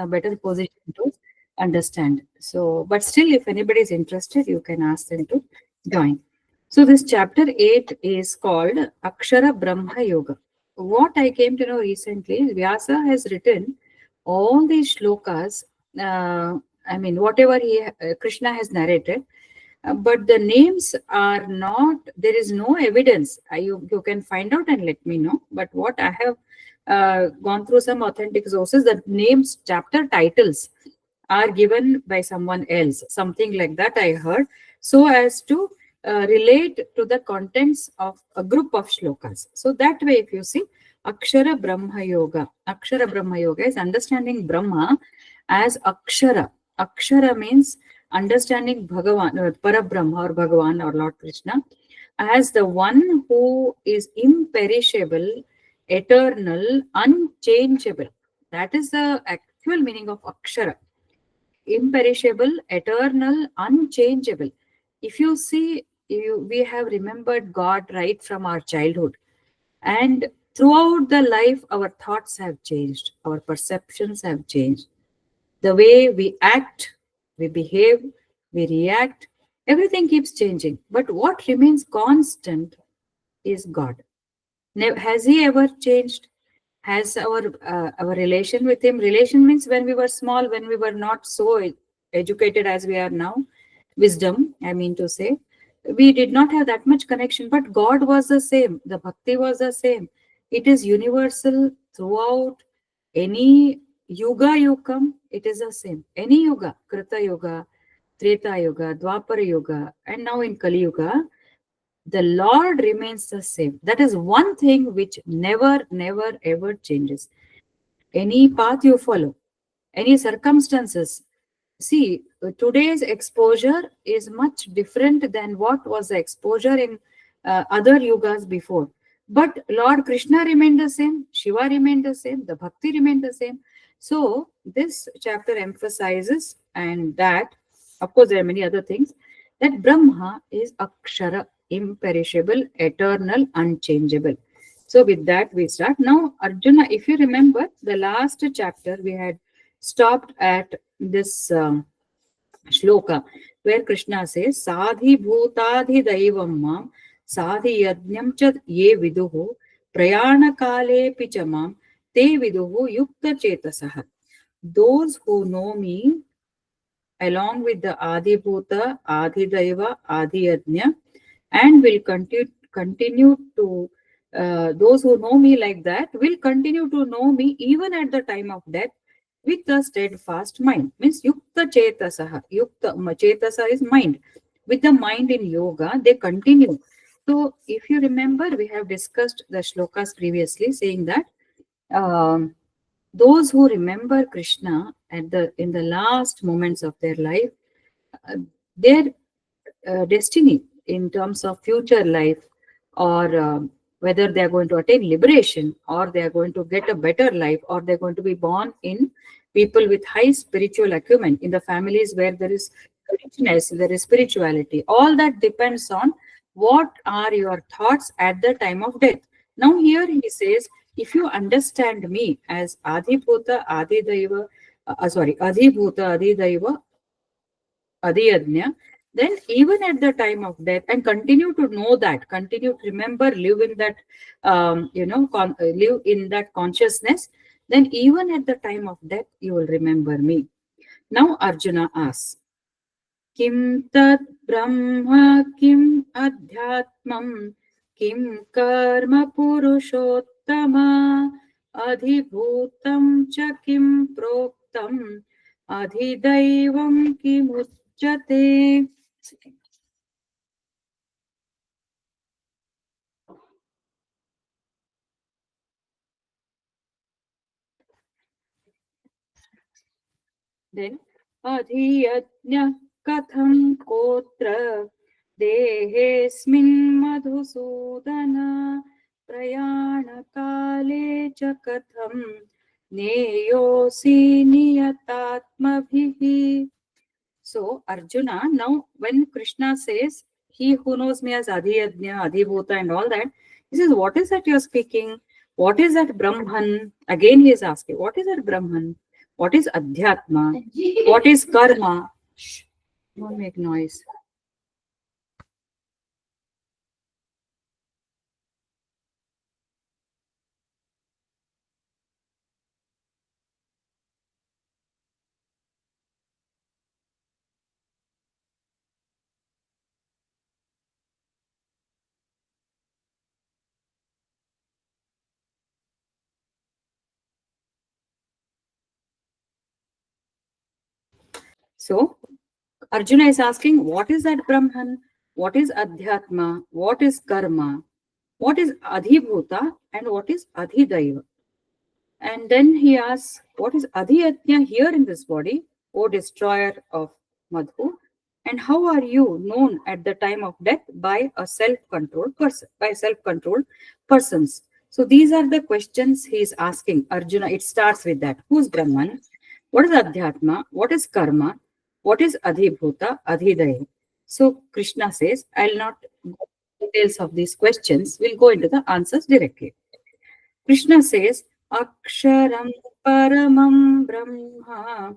a better position to understand. So, but still, if anybody is interested, you can ask them to join. So, this chapter 8 is called Akshara Brahma Yoga. What I came to know recently, Vyasa has written all these shlokas. I mean, whatever Krishna has narrated, but the names are not, there is no evidence. You can find out and let me know. But what I have gone through some authentic sources, the names, chapter titles are given by someone else, something like that I heard, so as to relate to the contents of a group of shlokas. So that way, if you see, Akshara Brahma Yoga is understanding Brahma as Akshara. Akshara means understanding Bhagavan, Parabrahma or Bhagavan or Lord Krishna as the one who is imperishable, eternal, unchangeable. That is the actual meaning of Akshara. Imperishable, eternal, unchangeable. If you see, we have remembered God right from our childhood. And throughout the life, our thoughts have changed, our perceptions have changed. The way we act, we behave, we react, everything keeps changing. But what remains constant is God. Has He ever changed? Has our relation with Him? Relation means when we were small, when we were not so educated as we are now, wisdom, I mean to say, we did not have that much connection. But God was the same. The bhakti was the same. It is universal throughout any yuga you come. It is the same. Any yuga, Krita Yuga, Treta Yuga, Dwapara Yuga, and now in Kali Yuga, the Lord remains the same. That is one thing which never, never, ever changes. Any path you follow, any circumstances. See, today's exposure is much different than what was the exposure in other yugas before. But Lord Krishna remained the same, Shiva remained the same, the bhakti remained the same. So, this chapter emphasizes, and that, of course, there are many other things, that Brahma is Akshara, imperishable, eternal, unchangeable. So, with that, we start. Now, Arjuna, if you remember, the last chapter we had stopped at this shloka where Krishna says, Sadhi bhutadhi daivam mam, sadhi yajnam cha ye viduhu, prayana kale pichamam, te viduhu yukta chetasah. Those who know me along with the Adi Bhuta, Adi Daiva, Adi Yajna, and will continue to, those who know me like that will continue to know me even at the time of death with a steadfast mind. Means Yukta Chetasaha. Yukta Chetasa is mind. With the mind in yoga, they continue. So, if you remember, we have discussed the shlokas previously saying that um, those who remember Krishna at in the last moments of their life, uh, their destiny in terms of future life, or whether they are going to attain liberation, or they are going to get a better life, or they're going to be born in people with high spiritual acumen, in the families where there is richness, there is spirituality. All that depends on what are your thoughts at the time of death. Now here he says, if you understand me as Adhibhuta, Adidaiva, Adhibhuta, Adidaiva, Adiyajna, then even at the time of death, and continue to know that, continue to remember, live in that, live in that consciousness, then even at the time of death, you will remember me. Now Arjuna asks, Kim tat brahma, kim adhyatmam, kim karma purushottama, adhibhutam cha kim proktam, adhidaivam kimuchyate. Then adhiyajna katham kotra dehesmin madhusudana prayana kale cha katham neyosi niyatatmabhihi. So Arjuna, now when Krishna says, he who knows me as Adhiyajna, Adhibhuta and all that, he says, what is that you're speaking? What is that Brahman? Again he is asking, what is that Brahman? What is Adhyatma? What is Karma? Shh, don't make noise. So, Arjuna is asking, what is that Brahman? What is Adhyatma? What is Karma? What is Adhibhuta? And what is Adhidaiva? And then he asks, what is Adhyatya here in this body, O destroyer of Madhu? And how are you known at the time of death by a self-controlled person, by self-controlled persons? So these are the questions he is asking Arjuna. It starts with that. Who's Brahman? What is Adhyatma? What is Karma? What is Adhibhuta, Adhidaya? So Krishna says, I'll not go into details of these questions. We'll go into the answers directly. Krishna says, Aksharam Paramam Brahma,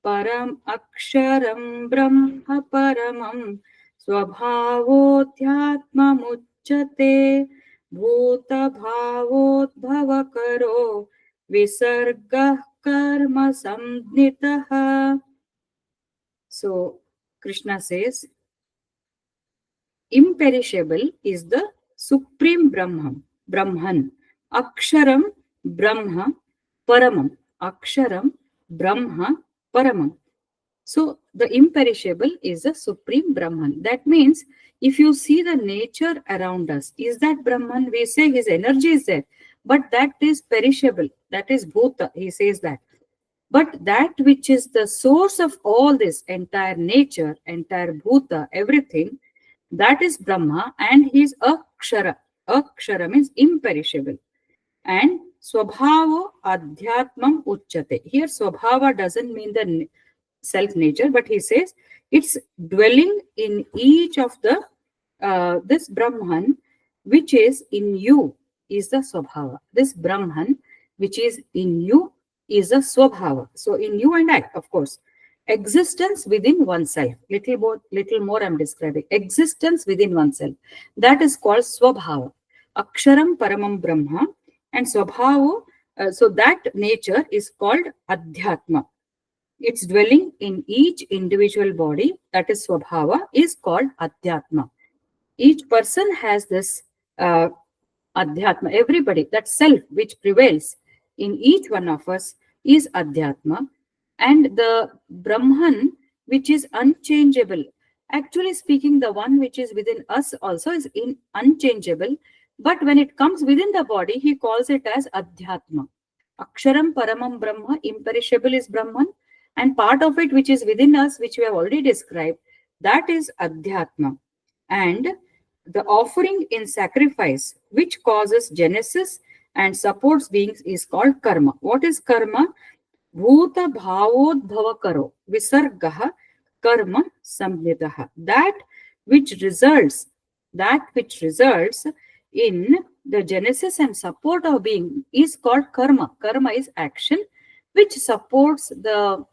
Param Aksharam Brahma Paramam, Swabhavotyatma Muchyate, Bhuta Bhavodbhavakaro, Visargah Karma Samnitaha. So, Krishna says, imperishable is the supreme Brahman. Aksharam Brahma Paramam. Aksharam Brahma Paramam. So the imperishable is the supreme Brahman. That means if you see the nature around us, is that Brahman? We say his energy is there, but that is perishable. That is Bhuta. He says that. But that which is the source of all this entire nature, entire Bhuta, everything, that is Brahma, and he is Akshara. Akshara means imperishable. And Swabhava Adhyatmam Uchyate. Here, Swabhava doesn't mean the self nature, but he says it's dwelling in each of the this Brahman which is in you is the Swabhava. This Brahman which is in you is a Swabhava. So in you and I, of course, existence within oneself. Little more I'm describing. Existence within oneself. That is called Swabhava. Aksharam Paramam Brahma and Swabhava. So that nature is called Adhyatma. Its dwelling in each individual body, that is Swabhava, is called Adhyatma. Each person has this Adhyatma. Everybody, that self which prevails in each one of us is Adhyatma. And the Brahman, which is unchangeable. Actually speaking, the one which is within us also is unchangeable. But when it comes within the body, he calls it as Adhyatma. Aksharam Paramam Brahma, imperishable is Brahman. And part of it which is within us, which we have already described, that is Adhyatma. And the offering in sacrifice, which causes genesis and supports beings, is called karma. What is karma? Bhuta bhavodbhavakaro visargaha karma samhitaha. That which results in the genesis and support of being is called karma. Karma is action which supports the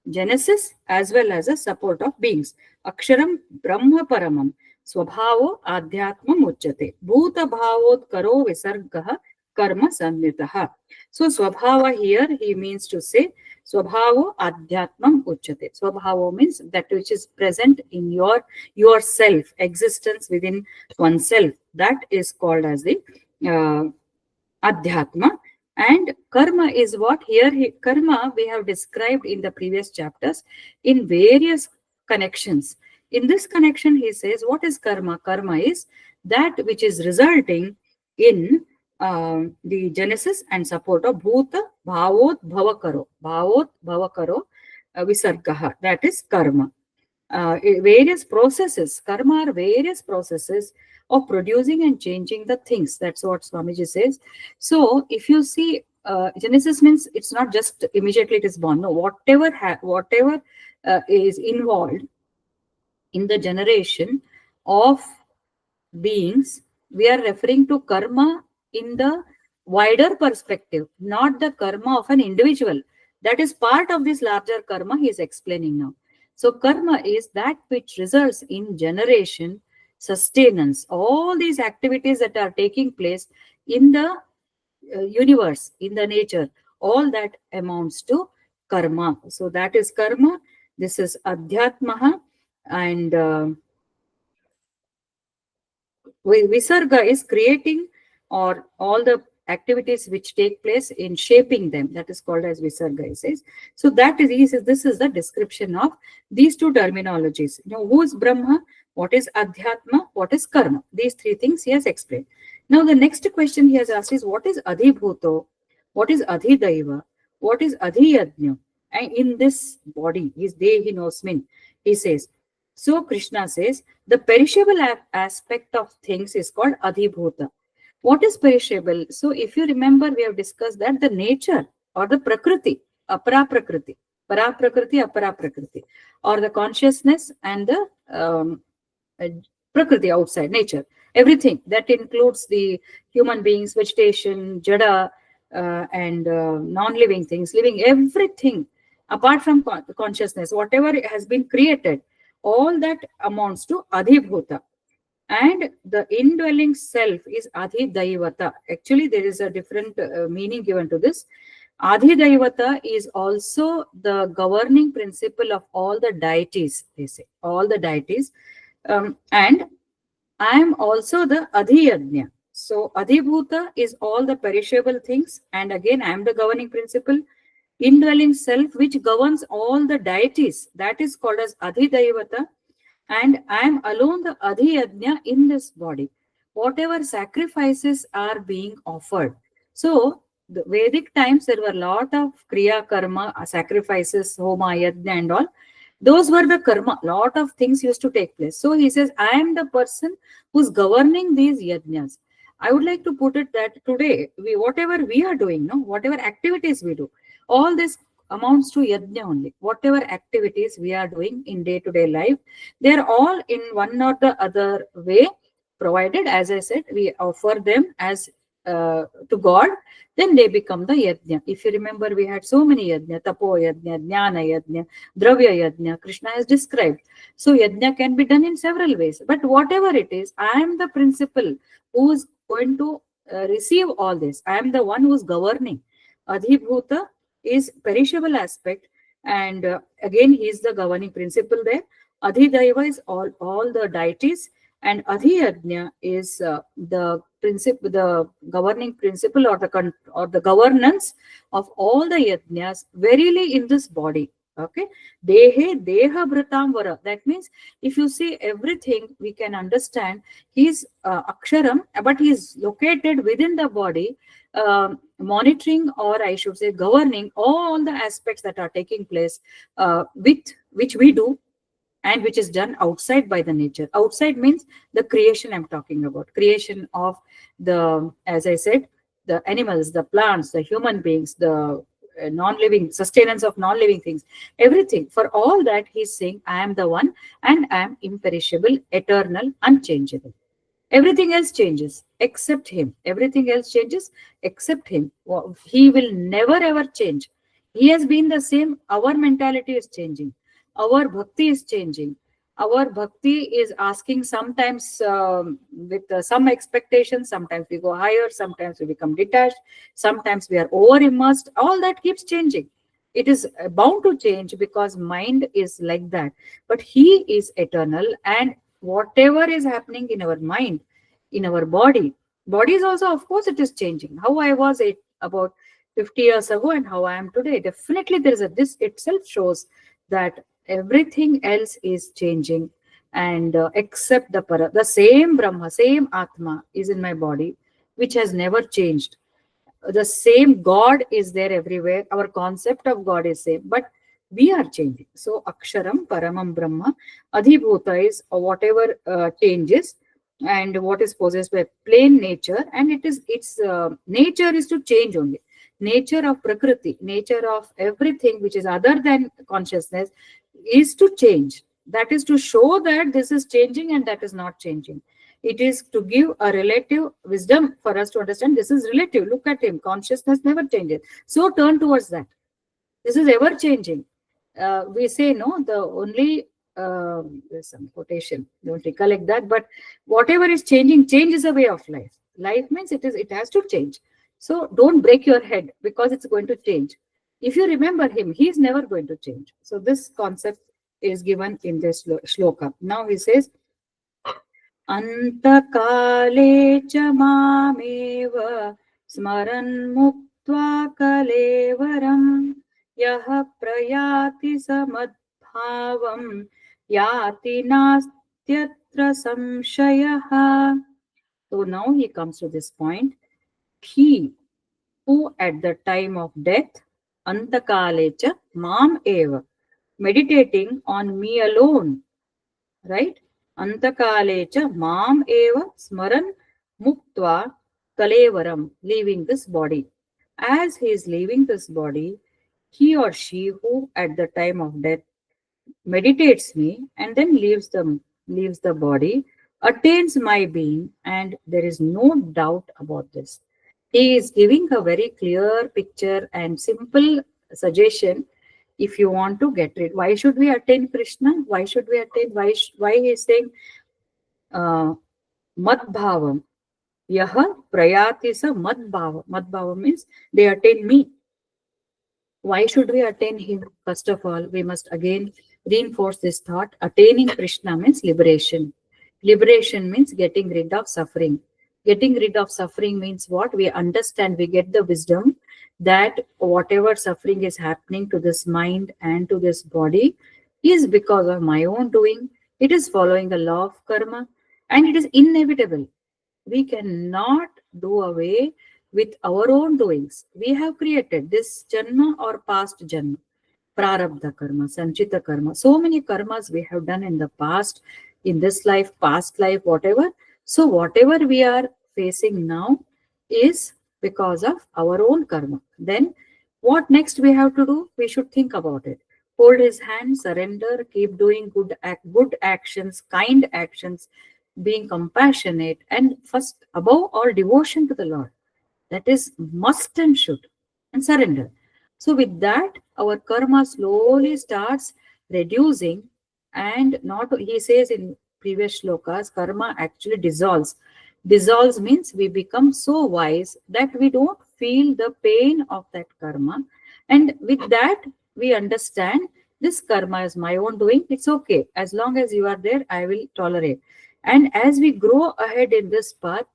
genesis as well as the support of beings. Aksharam Brahma Paramam. Swabhavo Adhyatmam Uchyate. Bhuta Bhavotkaro Visargaha Karma Samnitaha. So Swabhava here he means to say Swabhavo Adhyatmam Uchyate. Swabhavo means that which is present in yourself, existence within oneself. That is called as the Adhyatma. And karma is what here karma we have described in the previous chapters in various connections. In this connection, he says, what is karma? Karma is that which is resulting in the genesis and support of bhuta bhavot bhavakaro. Bhavot bhavakaro visargaha. That is karma. Various processes, karma are various processes of producing and changing the things. That's what Swamiji says. So if you see, genesis means it's not just immediately it is born. No, whatever is involved in the generation of beings, we are referring to karma in the wider perspective, not the karma of an individual. That is part of this larger karma he is explaining now. So karma is that which results in generation, sustenance, all these activities that are taking place in the universe, in the nature, all that amounts to karma. So that is karma. This is adhyatmaha, and Visarga is creating, or all the activities which take place in shaping them. That is called as Visarga, he says. So that is, this is the description of these two terminologies. Who is Brahma? What is Adhyatma? What is Karma? These three things he has explained. Now the next question he has asked is, what is Adhibhuto? What is Adhidaiva? What is Adhiyajna? And in this body, his Dehi Nosmin, he says. So Krishna says, the perishable aspect of things is called adhibhuta. What is perishable? So if you remember, we have discussed that the nature or the prakriti, para prakriti, apara prakriti, or the consciousness and the uh, prakriti, outside nature, everything that includes the human beings, vegetation, jada, and non-living things, living, everything apart from consciousness, whatever has been created, all that amounts to adhibhuta. And the indwelling self is adhidaivata. Actually, there is a different meaning given to this. Adhidaivata is also the governing principle of all the deities, they say, all the deities. And I am also the adhiyajna. So adhibhuta is all the perishable things, and again I am the governing principle. Indwelling self which governs all the deities, that is called as adhidaivata, and I am alone the adhiyajna in this body. Whatever sacrifices are being offered. So the Vedic times there were a lot of kriya karma, sacrifices, homa, yajna and all. Those were the karma. Lot of things used to take place. So he says, I am the person who's governing these yajnas. I would like to put it that today, whatever we are doing, no, whatever activities we do, all this amounts to yajna only. Whatever activities we are doing in day-to-day life, they are all in one or the other way provided. As I said, we offer them as to God, then they become the yajna. If you remember, we had so many yajna: tapo yajna, jnana yajna, dravya yajna. Krishna has described. So yajna can be done in several ways. But whatever it is, I am the principal who is going to receive all this. I am the one who is governing. Adhibhuta is perishable aspect, and again he is the governing principle there. Adhidaiva is all the deities, and adhiyajna is the principle, the governing principle, or or the governance of all the yajnas verily in this body. Okay, deha bhratam vara. That means if you see everything, we can understand he's aksharam, but he is located within the body, monitoring, or I should say governing all the aspects that are taking place, with which we do and which is done outside by the nature. Outside means the creation I'm talking about, creation of the, as I said, the animals, the plants, the human beings, the non-living, sustenance of non-living things, everything. For all that, he's saying, I am the one, and I am imperishable, eternal, unchangeable. Everything else changes except him. Everything else changes except him. He will never ever change. He has been the same. Our mentality is changing. Our bhakti is changing. Our bhakti is asking sometimes with some expectations. Sometimes we go higher. Sometimes we become detached. Sometimes we are over immersed. All that keeps changing. It is bound to change because mind is like that. But he is eternal, and whatever is happening in our mind, in our body is also, of course, it is changing. How I was about 50 years ago and how I am today, definitely there is this itself shows that everything else is changing, and except the same brahma, same atma is in my body, which has never changed. The same God is there everywhere. Our concept of God is same, but we are changing. So Aksharam, Paramam Brahma, Adhibhuta is whatever changes, and what is possessed by plain nature, and its nature is to change only. Nature of Prakriti, nature of everything which is other than consciousness is to change. That is to show that this is changing and that is not changing. It is to give a relative wisdom for us to understand this is relative. Look at him. Consciousness never changes. So turn towards that. This is ever changing. We say no, the only there's some quotation, don't recollect that, but whatever is changing, change is a way of life. Life means it has to change. So don't break your head because it's going to change. If you remember him, he is never going to change. So this concept is given in this shloka. Now he says, अन्तकाले च मामेव स्मरन् मुक्त्वा कलेवरं यः प्रयाति समद्भावं याति नास्त्यत्र संशयः. So now he comes to this point. He who at the time of death, antakale cha mam eva, meditating on me alone, right? Antakale cha mam eva smaran muktva kalevaram, leaving this body. As he is leaving this body, he or she who at the time of death meditates me and then leaves the body, attains my being, and there is no doubt about this. He is giving a very clear picture and simple suggestion. If you want to get rid, why should we attain Krishna? Why should we attain? Why he is saying uh, madbhavam? Yaha prayati sa madbhava. Madbhava means they attain me. Why should we attain him? First of all, we must again reinforce this thought. Attaining Krishna means liberation. Liberation means getting rid of suffering. Getting rid of suffering means what? We understand, we get the wisdom that whatever suffering is happening to this mind and to this body is because of my own doing. It is following the law of karma and it is inevitable. We cannot do away with our own doings. We have created this janma or past janma, prarabdha karma, sanchita karma. So many karmas we have done in the past, in this life, past life, whatever. So whatever we are facing now is because of our own karma. Then what next we have to do? We should think about it. Hold his hand, surrender, keep doing good actions, kind actions, being compassionate, and first, above all, devotion to the Lord. That is must and should, and surrender. So, with that, our karma slowly starts reducing, and not he says in previous shlokas, karma actually dissolves. Dissolves means we become so wise that we don't feel the pain of that karma, and with that, we understand this karma is my own doing. It's okay. As long as you are there, I will tolerate. And as we grow ahead in this path,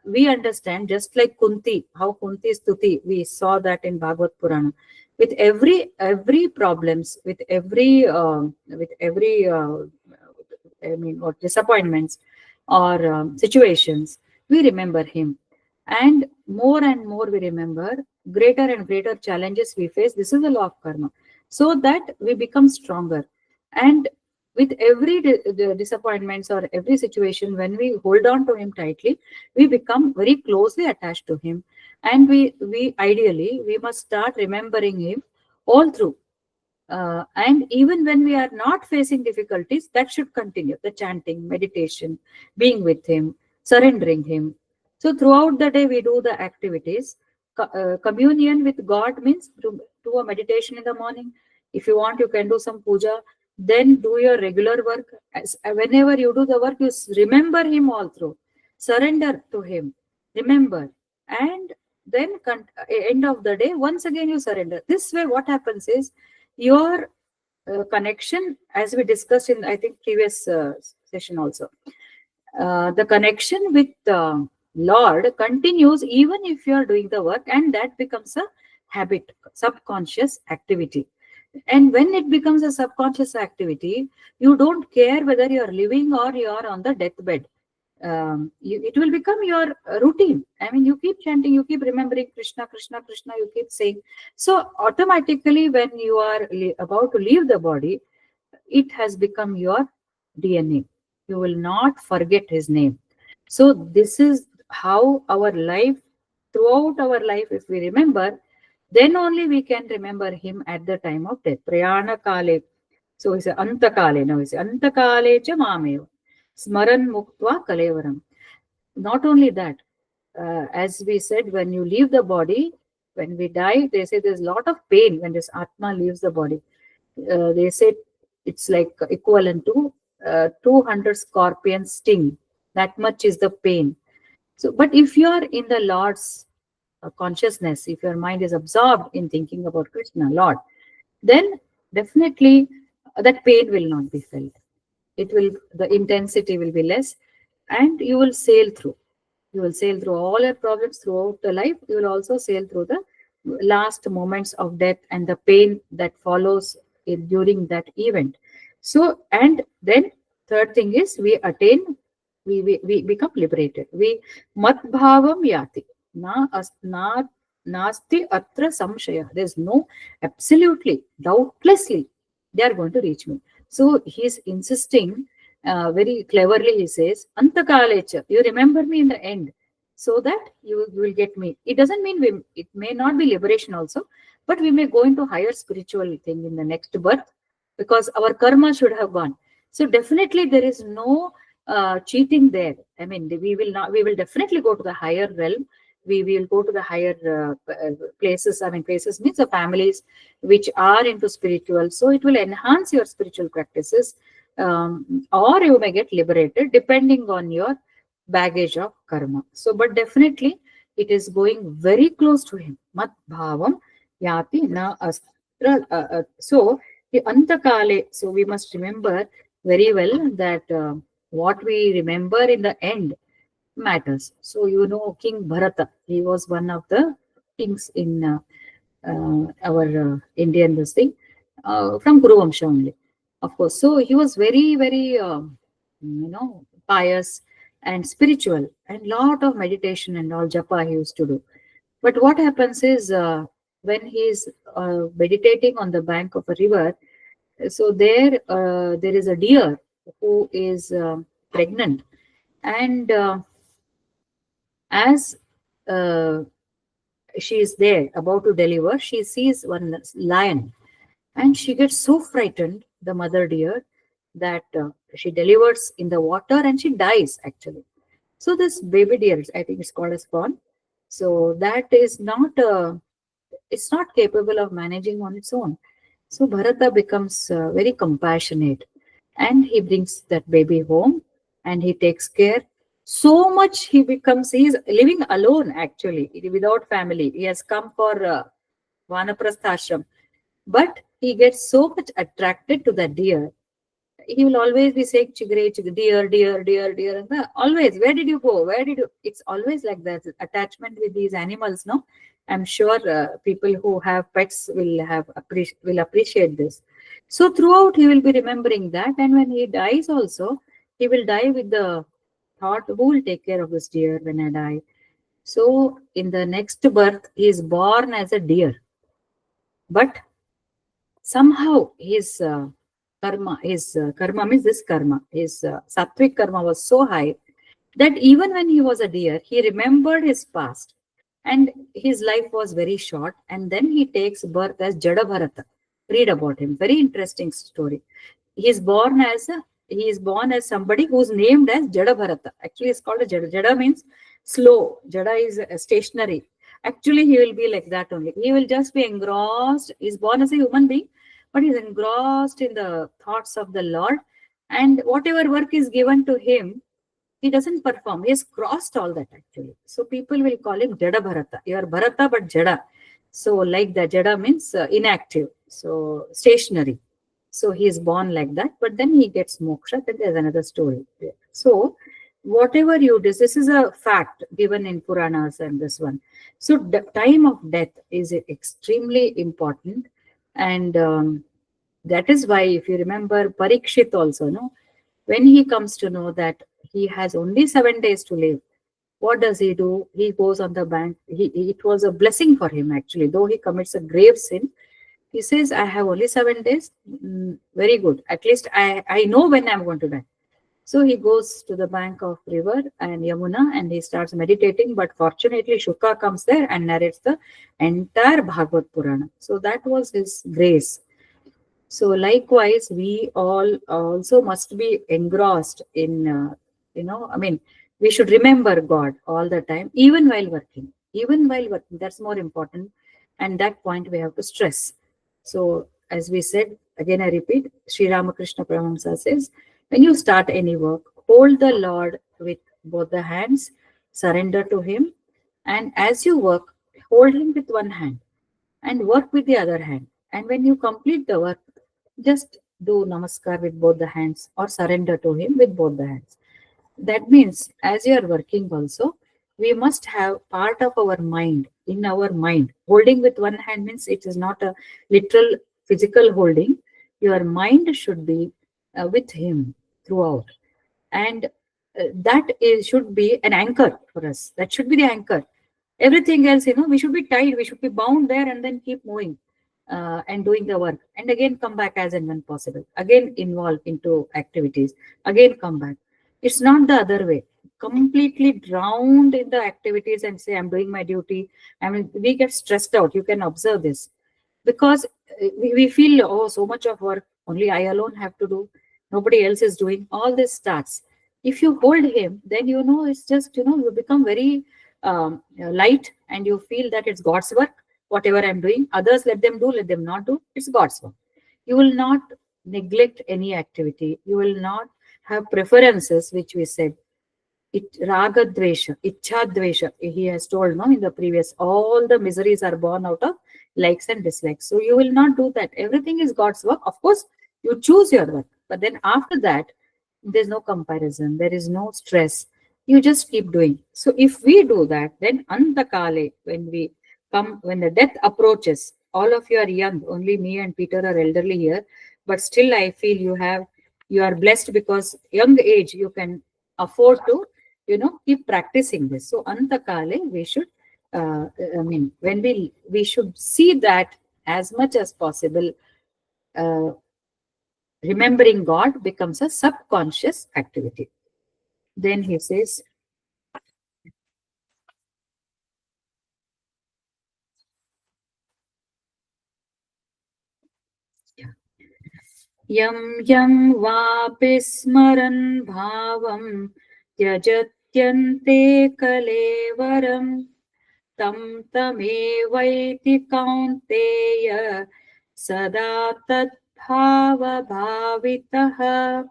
we understand, just like Kunti, how Kunti Stuti, we saw that in Bhagavad Purana. With every problems, with every I mean, what disappointments or situations, we remember him, and more we remember greater and greater challenges we face. This is the law of karma, so that we become stronger. And with every the disappointments or every situation, when we hold on to him tightly, we become very closely attached to him, and we ideally we must start remembering him all through. And even when we are not facing difficulties, that should continue the chanting, meditation, being with him, surrendering him. So throughout the day, we do the activities. Communion with God means to do a meditation in the morning. If you want, you can do some puja. Then do your regular work. Whenever you do the work, you remember him all through. Surrender to him. Remember. And then end of the day, once again you surrender. This way, what happens is your connection, as we discussed in I think previous session also, the connection with Lord continues even if you are doing the work, and that becomes a habit, subconscious activity. And when it becomes a subconscious activity, you don't care whether you are living or you are on the deathbed. It will become your routine. I mean, you keep chanting, you keep remembering Krishna, Krishna, Krishna, you keep saying. So automatically, when you are about to leave the body, it has become your DNA. You will not forget his name. So this is how our life, throughout our life, if we remember, then only we can remember him at the time of death. Prayana kale. So he said antakale. Now he said antakale cha mameva. Smaran muktva kalevaram. Not only that, as we said, when you leave the body, When we die, they say there's a lot of pain when this Atma leaves the body. They say it's like equivalent to 200 scorpions sting. That much is the pain. So, but if you are in the Lord's consciousness, if your mind is absorbed in thinking about Krishna, Lord, then definitely that pain will not be felt. It will, the intensity will be less, and you will sail through. You will sail through all your problems throughout the life. You will also sail through the last moments of death and the pain that follows during that event. So, and then third thing is we attain, we become liberated. We mat bhavam yati. Na nasti atra samshaya. There's no, absolutely, doubtlessly, they are going to reach me. So he's insisting very cleverly. He says, Antakalecha, you remember me in the end, so that you will get me. It doesn't mean it may not be liberation also, but we may go into higher spiritual thing in the next birth, because our karma should have gone. So definitely there is no cheating there. I mean, we will not. We will definitely go to the higher realm. We will go to the higher places. I mean, places means the families which are into spiritual. So it will enhance your spiritual practices, or you may get liberated depending on your baggage of karma. So, but definitely it is going very close to him. Mat bhavam yati na astra. So the antakale. So we must remember very well that what we remember in the end matters. So you know King Bharata. He was one of the kings in our Indian this thing, from Kuru Vamsha only, of course. So he was very, very pious and spiritual, and lot of meditation and all japa he used to do. But what happens is, when he is meditating on the bank of a river, so there is a deer who is pregnant, and as uh, she is there about to deliver, she sees one lion, and she gets so frightened, the mother deer, that she delivers in the water and she dies actually. So this baby deer, I think it's called as fawn. So that is not, it's not capable of managing on its own. So Bharata becomes very compassionate, and he brings that baby home and he takes care. So much he becomes, he is living alone actually, without family. He has come for Vanaprastha ashram, but he gets so much attracted to the deer. He will always be saying, Chigre, chigre, deer, deer, deer, deer. And always, where did you go? Where did you? It's always like that. Attachment with these animals, no? I'm sure people who have pets will will appreciate this. So throughout, he will be remembering that. And when he dies also, he will die with the thought, who will take care of this deer when I die? So in the next birth, he is born as a deer. But somehow his karma means this karma, his sattvic karma was so high that even when he was a deer, he remembered his past, and his life was very short. And then he takes birth as Jada Bharata. Read about him. Very interesting story. He is born as somebody who's named as Jada Bharata. Actually, it's called a Jada. Jada means slow. Jada is stationary. Actually, he will be like that only. He will just be engrossed. He's born as a human being, but he's engrossed in the thoughts of the Lord. And whatever work is given to him, he doesn't perform. He has crossed all that actually. So people will call him Jada Bharata. You are Bharata, but Jada. So like that, Jada means inactive. So stationary. So he is born like that, but then he gets moksha. Then there's another story. So whatever you do, this is a fact given in Puranas and this one. So the time of death is extremely important. And that is why, if you remember Parikshit also, no, when he comes to know that he has only 7 days to live, what does he do? He goes on the bank. It was a blessing for him actually, though he commits a grave sin. He says, I have only 7 days. Very good. At least I know when I'm going to die. So he goes to the bank of river and Yamuna and he starts meditating. But fortunately, Shuka comes there and narrates the entire Bhagavad Purana. So that was his grace. So likewise, we all also must be engrossed in, we should remember God all the time, even while working. Even while working, that's more important. and that point we have to stress. So, as we said, again I repeat, Sri Ramakrishna Paramahamsa says, when you start any work, hold the Lord with both the hands, surrender to Him, and as you work, hold Him with one hand and work with the other hand. And when you complete the work, just do namaskar with both the hands or surrender to Him with both the hands. That means, as you are working also, we must have part of our mind in our mind. Holding with one hand means it is not a literal physical holding. Your mind should be with Him throughout. And should be an anchor for us. That should be the anchor. Everything else, we should be tied, we should be bound there and then keep moving and doing the work. And again, come back as and when possible. Again, involve into activities. Again, come back. It's not the other way. Completely drowned in the activities and say, I'm doing my duty. I mean, we get stressed out. You can observe this because we feel, oh, so much of work, only I alone have to do. Nobody else is doing. All this starts. If you hold Him, then it's just, you become very light and you feel that it's God's work. Whatever I'm doing, others let them do, let them not do. It's God's work. You will not neglect any activity. You will not have preferences, which we said. Raga dvesha, ichha dvesha. He has told, no, in the previous, all the miseries are born out of likes and dislikes. So you will not do that. Everything is God's work. Of course, you choose your work. But then after that, there's no comparison. There is no stress. You just keep doing. So if we do that, then antakale, when the death approaches, all of you are young. Only me and Peter are elderly here. But still, I feel you are blessed because young age, you can afford to, keep practicing this. So antakale, we should, when we should see that as much as possible, remembering God becomes a subconscious activity. Then he says, yam yam vapi smaran bhavam tyajatyante kalevaram tam tamevaiti kaunteya sada tat bhava bhavitaha.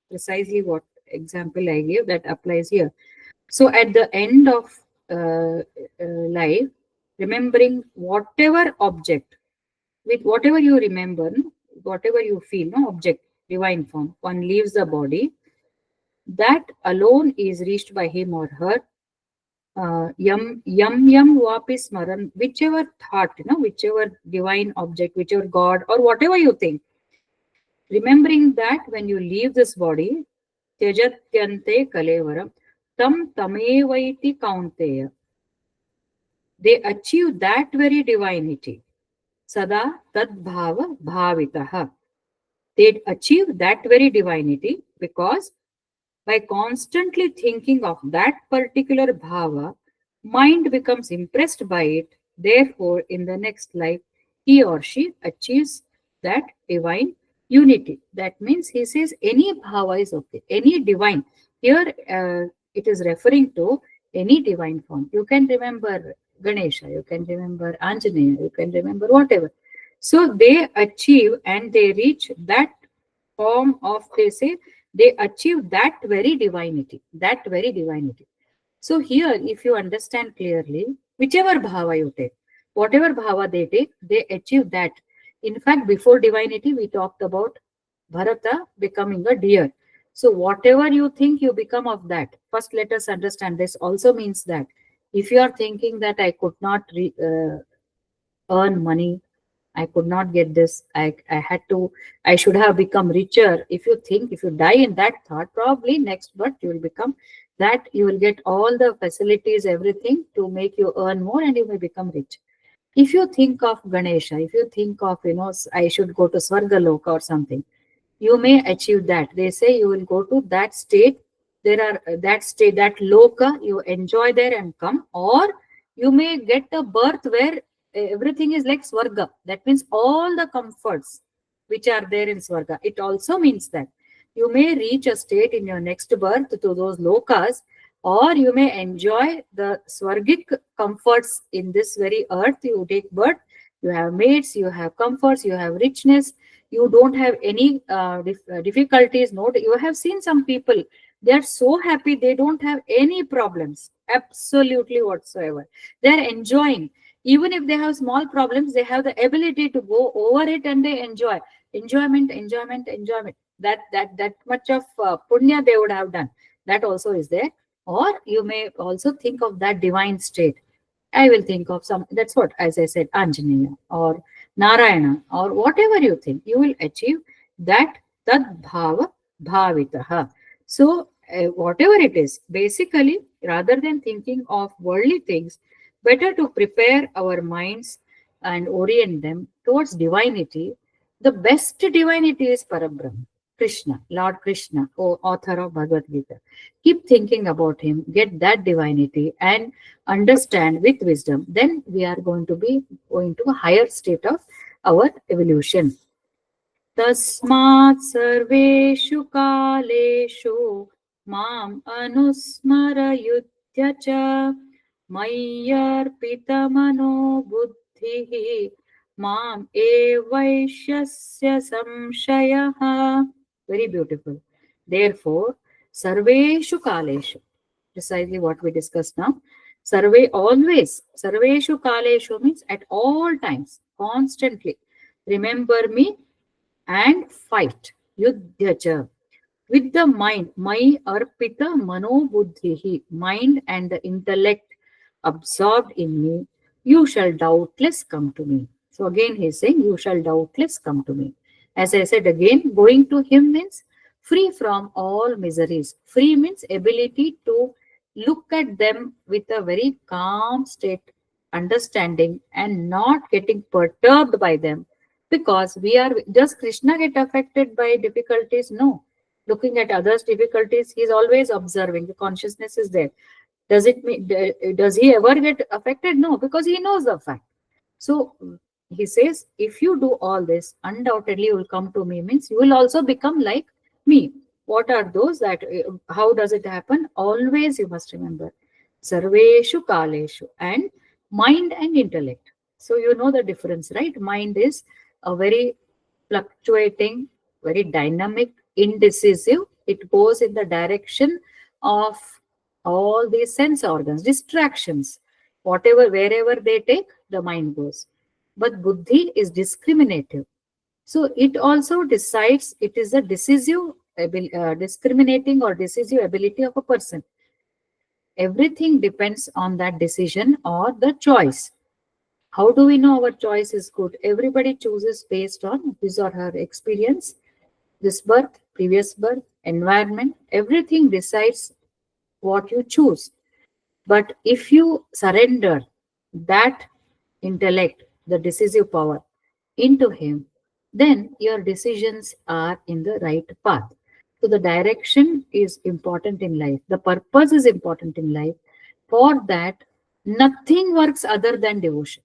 Precisely what example I gave, that applies here. So at the end of life, remembering whatever object, with whatever you remember, whatever you feel, no object, divine form, one leaves the body, that alone is reached by him or her. Yam vapi smaran, whichever thought, whichever divine object, whichever God or whatever you think, remembering that when you leave this body, tyajatyante kalevaram, tam tamevaiti kaunteya, they achieve that very divinity. Sada tad bhava bhavitaha. They achieve that very divinity because by constantly thinking of that particular bhava, mind becomes impressed by it. Therefore, in the next life, he or she achieves that divine unity. That means he says any bhava is okay, any divine. Here, it is referring to any divine form. You can remember Ganesha, you can remember Anjaneya, you can remember whatever. So they achieve and they reach that form of, they say, they achieve that very divinity, that very divinity. So here, if you understand clearly, whichever bhava you take, whatever bhava they take, they achieve that. In fact, before divinity, we talked about Bharata becoming a deer. So whatever you think, you become of that. First, let us understand this also means that if you are thinking that I could not earn money, I could not get this, I should have become richer. If you think, if you die in that thought, probably next birth you will become that, you will get all the facilities, everything to make you earn more and you may become rich. If you think of Ganesha, if you think of, I should go to Swargaloka or something, you may achieve that. They say you will go to that state. There are that state, that loka, you enjoy there and come, or you may get a birth where everything is like Swarga. That means all the comforts which are there in Swarga. It also means that you may reach a state in your next birth to those lokas or you may enjoy the swargic comforts in this very earth. You take birth, you have mates, you have comforts, you have richness, you don't have any difficulties. No, you have seen some people, they are so happy, they don't have any problems absolutely whatsoever. They are enjoying. Even if they have small problems, they have the ability to go over it and they enjoy. Enjoyment, enjoyment, enjoyment. That much of punya they would have done. That also is there. Or you may also think of that divine state. I will think of some, that's what, as I said, Anjaneya or Narayana or whatever you think, you will achieve that tad bhava bhavitaha. So, whatever it is, basically, rather than thinking of worldly things, better to prepare our minds and orient them towards divinity. The best divinity is Parabrahma, Krishna, Lord Krishna, author of Bhagavad Gita. Keep thinking about him, get that divinity, and understand with wisdom. Then we are going to be going to a higher state of our evolution. तस्मात् सर्वेषु कालेषु माम् अनुस्मरयुध्य च मय्यर्पितमनो बुद्धिः माम् एवैष्यस्य संशयः. Very beautiful. Therefore, sarveshu kaleshu, precisely what we discussed now. Sarve, always, sarveshu kaleshu means at all times, constantly. Remember me and fight. Yudhyacha. With the mind, my arpita mano buddhihi, mind and the intellect absorbed in me, you shall doubtless come to me. So again he is saying, you shall doubtless come to me. As I said again, going to him means free from all miseries. Free means ability to look at them with a very calm state, understanding, and not getting perturbed by them. Because we are, does Krishna get affected by difficulties? No. Looking at others' difficulties, he is always observing. The consciousness is there. Does he ever get affected? No, because he knows the fact. So he says, if you do all this, undoubtedly you will come to me, means you will also become like me. What are those that, how does it happen? Always you must remember, sarveshu kaleshu, and mind and intellect. So you know the difference, right? Mind is a very fluctuating, very dynamic, indecisive. It goes in the direction of all these sense organs, distractions. Whatever, wherever they take, the mind goes. But buddhi is discriminative. So it also decides, it is a decisive, discriminating or decisive ability of a person. Everything depends on that decision or the choice. How do we know our choice is good? Everybody chooses based on his or her experience, this birth, previous birth, environment, everything decides what you choose. But if you surrender that intellect, the decisive power, into him, then your decisions are in the right path. So the direction is important in life. The purpose is important in life. For that, nothing works other than devotion.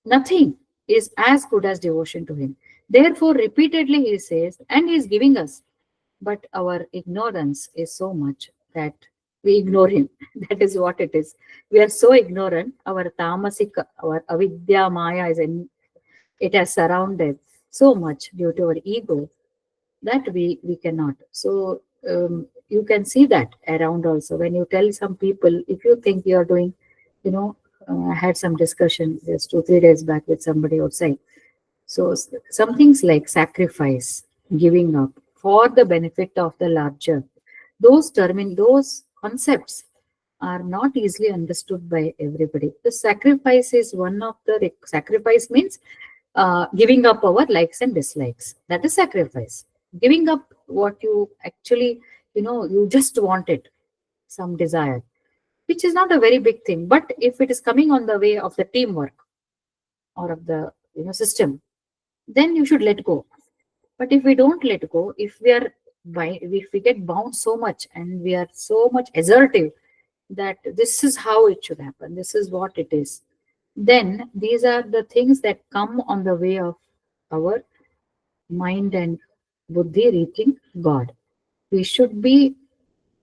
Nothing is as good as devotion to him. Therefore, repeatedly he says, and he is giving us, but our ignorance is so much that we ignore him. That is what it is. We are so ignorant. Our tamasika, our avidya maya is in, it has surrounded so much due to our ego that we cannot. So you can see that around also. When you tell some people, if you think you are doing, you know, I had some discussion just 2-3 days back with somebody outside. So some things like sacrifice, giving up for the benefit of the larger, those concepts are not easily understood by everybody. The sacrifice is one of the sacrifice means giving up our likes and dislikes. That is sacrifice. Giving up what you actually, you just want it, some desire, which is not a very big thing. But if it is coming on the way of the teamwork or of the system, then you should let go. But if we don't let go, if we get bound so much and we are so much assertive that this is how it should happen, this is what it is, then these are the things that come on the way of our mind and buddhi reaching God. We should be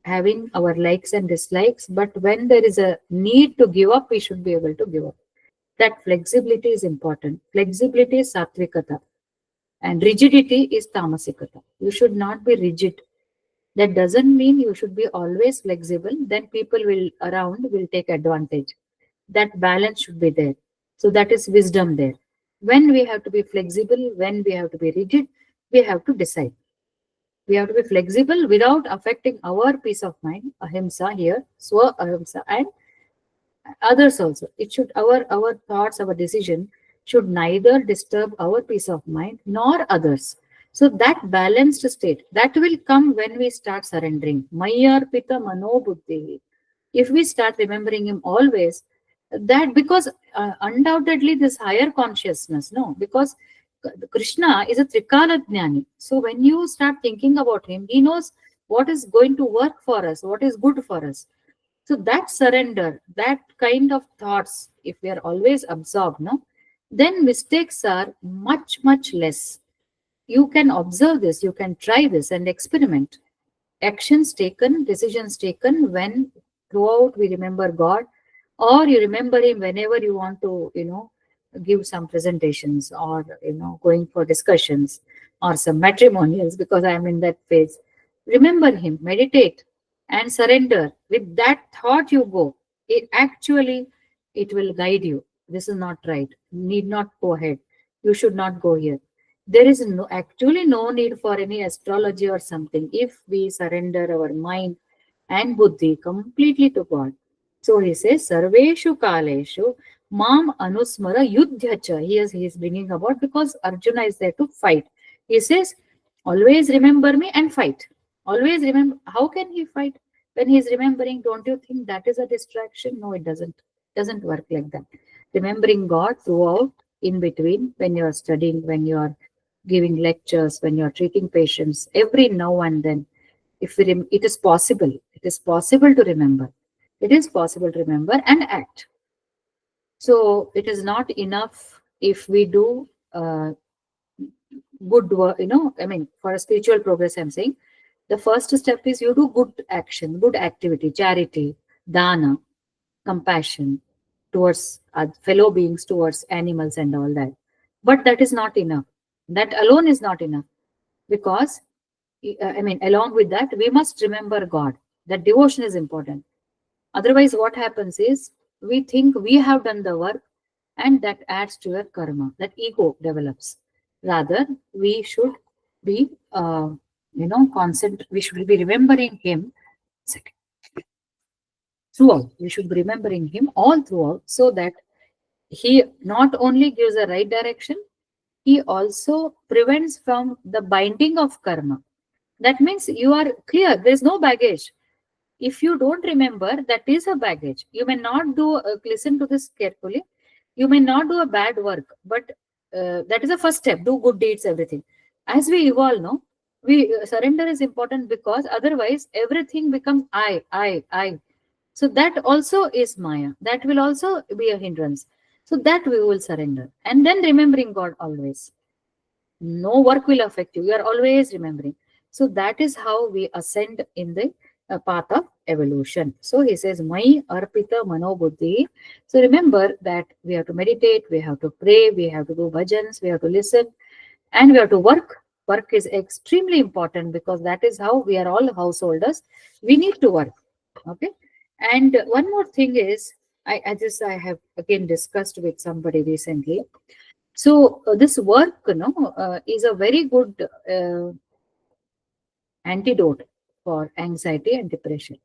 having our likes and dislikes, but when there is a need to give up, we should be able to give up. That flexibility is important. Flexibility is sattvikata, and rigidity is tamasikata. You should not be rigid. That doesn't mean you should be always flexible. Then people will around will take advantage. That balance should be there. So that is wisdom there. When we have to be flexible, when we have to be rigid, we have to decide. We have to be flexible without affecting our peace of mind. Ahimsa here, swa ahimsa, and others also. It should our thoughts, our decision should neither disturb our peace of mind nor others. So that balanced state that will come when we start surrendering. Mayarpita mano buddhi. If we start remembering him always, that because undoubtedly this higher consciousness, no, because Krishna is a Trikala Jnani. So when you start thinking about him, he knows what is going to work for us, what is good for us. So that surrender, that kind of thoughts, if we are always absorbed, no, then mistakes are much, much less. You can observe this, you can try this and experiment. Actions taken, decisions taken when throughout we remember God, or you remember him whenever you want to, give some presentations, or going for discussions or some matrimonials, because I am in that phase. Remember him, meditate and surrender. With that thought you go. It actually it will guide you. This is not right. Need not go ahead. You should not go here. There is actually no need for any astrology or something if we surrender our mind and buddhi completely to God. So he says, Sarveshu Kaleshu Mam Anusmara Yudhyacha. He is bringing about because Arjuna is there to fight. He says, always remember me and fight. Always remember. How can he fight when he is remembering? Don't you think that is a distraction? No, it doesn't. Doesn't work like that. Remembering God throughout, in between, when you are studying, when you are giving lectures, when you are treating patients, every now and then, if it is possible, it is possible to remember. It is possible to remember and act. So it is not enough if we do good work, I mean, for a spiritual progress, I'm saying the first step is you do good action, good activity, charity, dana, compassion towards fellow beings, towards animals, and all that. But that is not enough. That alone is not enough, because I mean, along with that, we must remember God. That devotion is important. Otherwise, what happens is we think we have done the work, and that adds to your karma. That ego develops. Rather, we should be, we should be remembering Him. Second, throughout. We should be remembering Him all throughout, so that He not only gives the right direction, He also prevents from the binding of karma. That means you are clear. There is no baggage. If you don't remember, that is a baggage. You may not do, listen to this carefully. You may not do a bad work, but that is the first step. Do good deeds, everything. As we evolve, no, we surrender is important, because otherwise everything becomes I. So that also is Maya. That will also be a hindrance. So that we will surrender. And then remembering God always. No work will affect you. You are always remembering. So that is how we ascend in the path of evolution. So he says, Mai arpita mano buddhi. So remember that we have to meditate, we have to pray, we have to do bhajans, we have to listen, and we have to work. Work is extremely important, because that is how we are all householders. We need to work. Okay. And one more thing is, I have again discussed with somebody recently. So this work, is a very good antidote for anxiety and depression.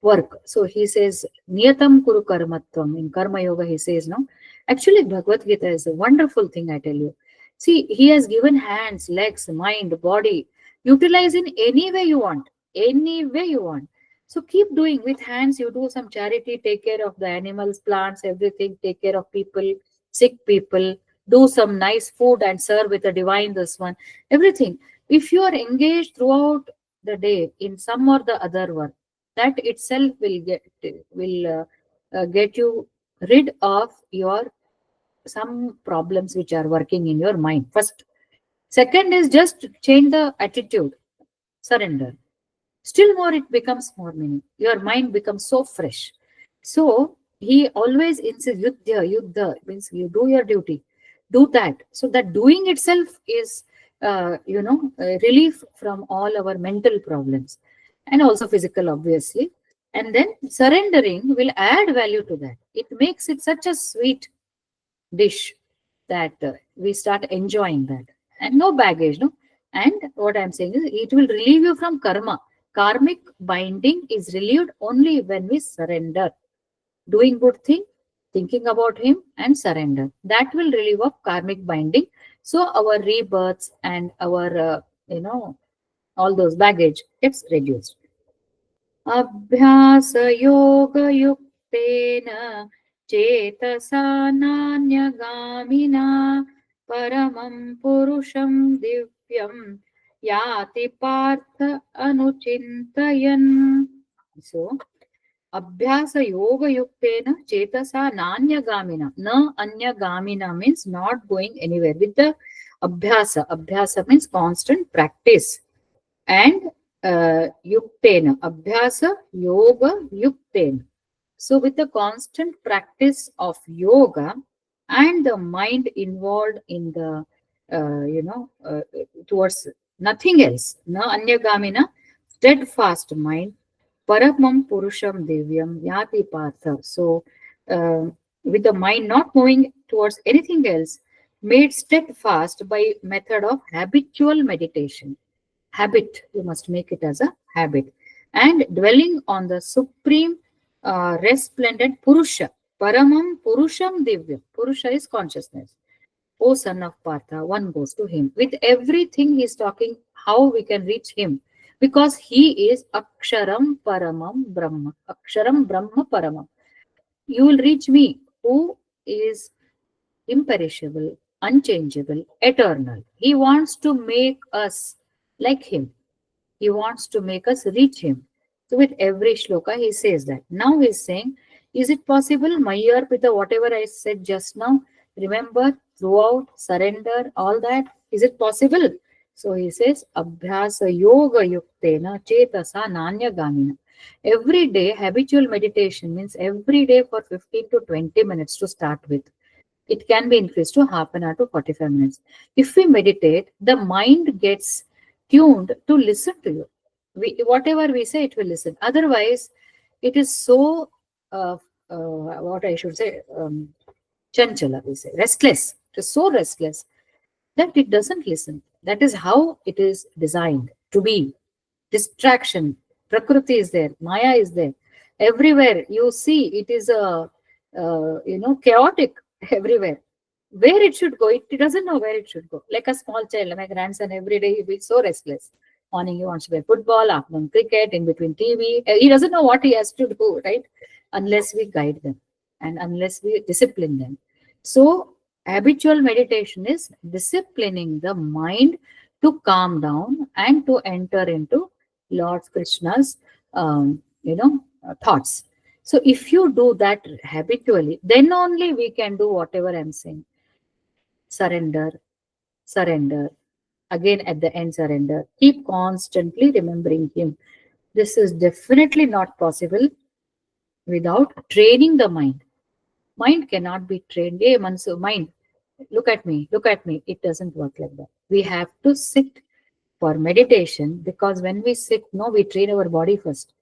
Work. So he says, Niyatam Kuru Karmatvam. In Karma Yoga, he says, no. Actually, Bhagavad Gita is a wonderful thing, I tell you. See, he has given hands, legs, mind, body. Utilize in any way you want. Any way you want. So keep doing. With hands, you do some charity, take care of the animals, plants, everything, take care of people, sick people, do some nice food and serve with a divine this one. Everything. If you are engaged throughout the day in some or the other work, that itself will get you rid of your some problems which are working in your mind. First. Second is just change the attitude, surrender. still more it becomes more meaning. Your mind becomes so fresh. So he always insists, yuddha, yuddha, means you do your duty, do that. So that doing itself is, relief from all our mental problems and also physical, obviously. And then surrendering will add value to that. It makes it such a sweet dish that we start enjoying that, and no baggage, no. And what I'm saying is, it will relieve you from karma. Karmic binding is relieved only when we surrender, doing good thing, thinking about him, and surrender. That will relieve of karmic binding. So our rebirths and our all those baggage gets reduced. अभ्यासयोगयुक्तेन चेतसा नान्यगामिना परमं पुरुषं दिव्यं याति Partha अनुचिन्तयन्. So, Abhyasa yoga yuktena chetasa nanya Na anya means not going anywhere. With the abhyasa, abhyasa means constant practice. And yuktena, abhyasa yoga yuktena. So with the constant practice of yoga and the mind involved in the, towards nothing else, na anyagamina, steadfast mind, paramam purusham divyam yati partha. So with the mind not moving towards anything else, made steadfast by method of habitual meditation. Habit, you must make it as a habit. And dwelling on the supreme resplendent Purusha, Paramam Purusham Divya. Purusha is consciousness. O son of Partha, one goes to him. With everything he is talking, how we can reach him. Because he is Aksharam Paramam Brahma. Aksharam Brahma Paramam. You will reach me, who is imperishable, unchangeable, eternal. He wants to make us like him. He wants to make us reach him. So with every shloka, he says that. Now he's saying, is it possible, Mayarpita, whatever I said just now, remember, throughout, surrender, all that, is it possible? So he says, Abhyasa yoga yuktena chetasa nanya gamina. Every day, habitual meditation means every day for 15 to 20 minutes to start with. It can be increased to half an hour to 45 minutes. If we meditate, the mind gets tuned to listen to you. Whatever we say, it will listen. Otherwise, it is so, what I should say, chanchala, we say, restless. It is so restless that it doesn't listen. That is how it is designed to be. Distraction, Prakriti is there, Maya is there. Everywhere you see, it is a, chaotic everywhere. Where it should go, it doesn't know where it should go. Like a small child, my grandson, every day he will be so restless. Morning he wants to play football, afternoon cricket, in between TV. He doesn't know what he has to do, right? Unless we guide them and unless we discipline them. So habitual meditation is disciplining the mind to calm down and to enter into Lord Krishna's, thoughts. So if you do that habitually, then only we can do whatever I'm saying. Surrender, surrender. Again, at the end, surrender. Keep constantly remembering him. This is definitely not possible without training the mind. Mind cannot be trained. Hey, Mansu, mind, look at me, look at me. It doesn't work like that. We have to sit for meditation, because when we sit, no, we train our body first.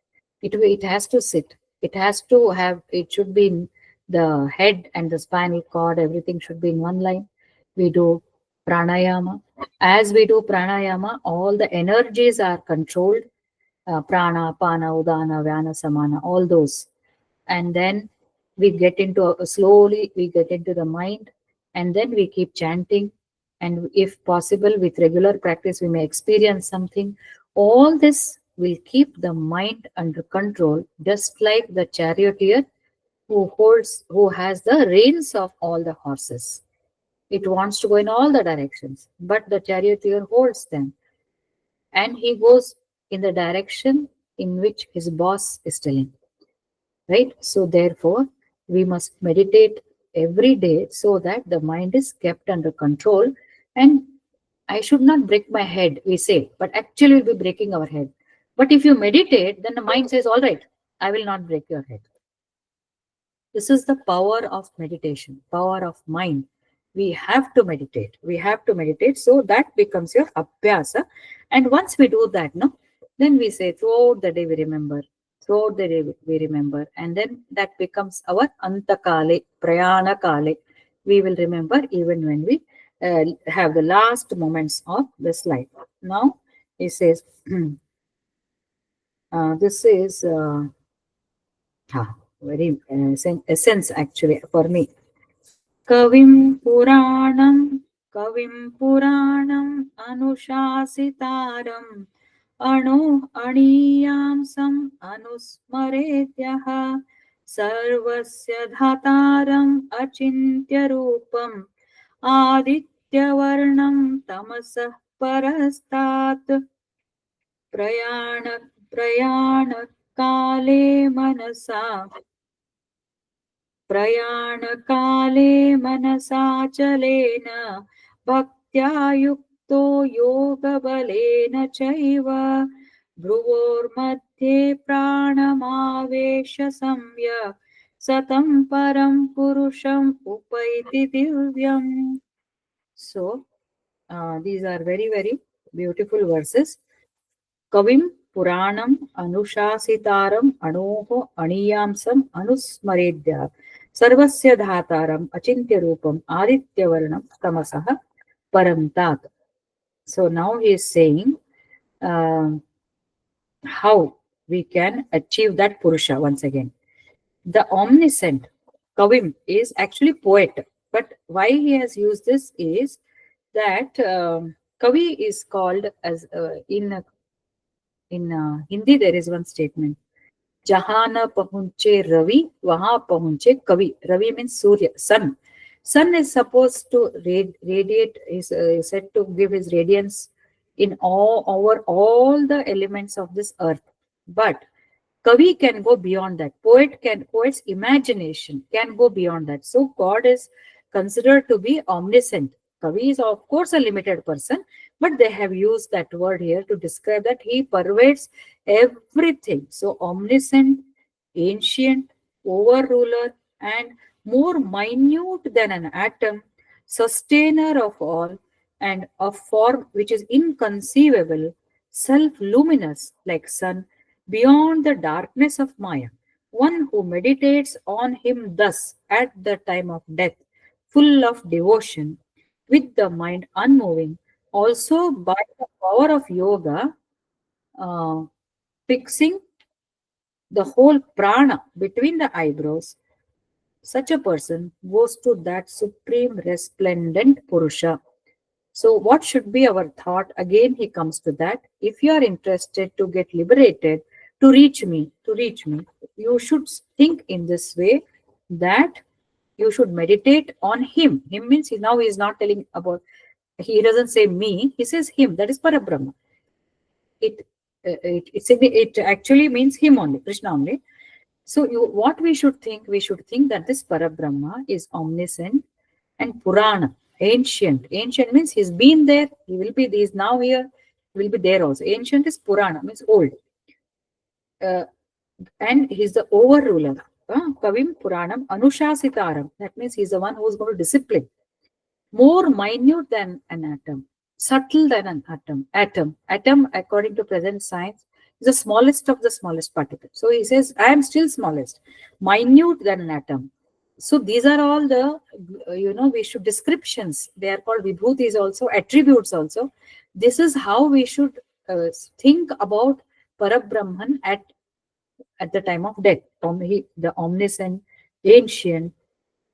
It has to sit. It has to have, it should be in the head and the spinal cord, everything should be in one line. We do pranayama. As we do pranayama, all the energies are controlled. Prana, pana, udana, vyana, samana, all those. And then we get into, slowly we get into the mind, and then we keep chanting. And if possible, with regular practice, we may experience something. All this will keep the mind under control, just like the charioteer who has the reins of all the horses. It wants to go in all the directions, but the charioteer holds them, and he goes in the direction in which his boss is telling. Right? So therefore, we must meditate every day so that the mind is kept under control. And I should not break my head, we say, but actually we'll be breaking our head. But if you meditate, then the mind says, all right, I will not break your head. This is the power of meditation, power of mind. We have to meditate. We have to meditate. So that becomes your abhyasa. And once we do that, no, then we say throughout the day we remember. Throughout the day we remember. And then that becomes our antakale, prayana kale. We will remember even when we have the last moments of this life. Now, he says, this is very essence actually for me. Kavim Puranam, Kavim Puranam Anushasitaram Anu Aniyamsam Anusmaretyaha Sarvasya Dhataram Achintya Rupam Adityavarnam Tamasah Parastat Prayana Prayana Kale Manasa प्रयाणकाले मनसाचलेन भक्त्या युक्तो योगबलेन चैव भ्रुवोर्मध्ये प्राणमावेश संयः सतं परं पुरुषम् उपैति दिव्यम्. So, these are very, very beautiful verses. Kavim Puranam Anushasitaram Anoho Aniyamsam Anusmaredya Sarvasya Dhataram Achintya Rupam Adityavarnam Tamasaha Paramtat. So now he is saying uh, how we can achieve that Purusha once again. The omniscient Kavim is actually poet, but why he has used this is that Kavi is called as in Hindi there is one statement. Jahan pahunche Ravi, waha pahunche Kavi. Ravi means Surya, sun. Sun is supposed to radiate, is said to give his radiance in all over all the elements of this earth. But Kavi can go beyond that. Poet's imagination can go beyond that. So God is considered to be omniscient. Kavi is of course a limited person, but they have used that word here to describe that he pervades everything. So omniscient, ancient, overruler, and more minute than an atom, sustainer of all, and of form which is inconceivable, self-luminous like sun, beyond the darkness of Maya. One who meditates on him thus at the time of death, full of devotion, with the mind unmoving, also by the power of yoga, uh, fixing the whole prana between the eyebrows, such a person goes to that supreme resplendent Purusha. So, what should be our thought? Again, he comes to that. If you are interested to get liberated, to reach me, you should think in this way that you should meditate on him. Him means now he is not telling about, he doesn't say me, he says him, that is Parabrahma. It actually means him only, Krishna only. So, what we should think? We should think that this Parabrahma is omniscient and Purana, ancient. Ancient means he's been there, he will be, he is now here, he will be there also. Ancient is Purana, means old. Uh, and he's the overruler. Kavim Puranam Anushasitaram. That means he's the one who is going to discipline. More minute than an atom, subtle than an atom. Atom, according to present science, is the smallest of the smallest particle. So he says, I am still smallest, minute than an atom. So these are all the, we should descriptions. They are called vibhutis also, attributes also. This is how we should think about Parabrahman at the time of death. The omniscient, ancient,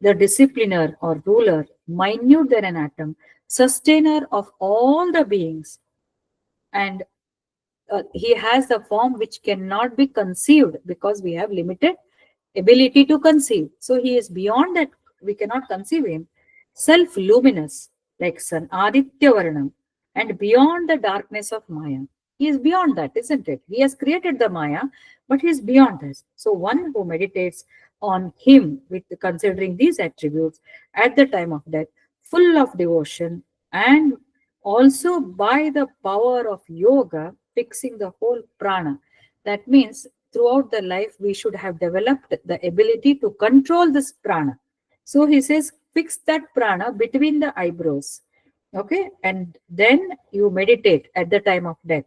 the discipliner or ruler, minute than an atom, sustainer of all the beings, and he has a form which cannot be conceived because we have limited ability to conceive. So he is beyond that, we cannot conceive him. Self-luminous, like sun, Aditya Varnam, and beyond the darkness of Maya. He is beyond that, isn't it? He has created the Maya, but he is beyond this. So one who meditates on him with considering these attributes at the time of death, full of devotion, and also by the power of yoga, fixing the whole prana. That means throughout the life, we should have developed the ability to control this prana. So he says, fix that prana between the eyebrows. Okay. And then you meditate at the time of death.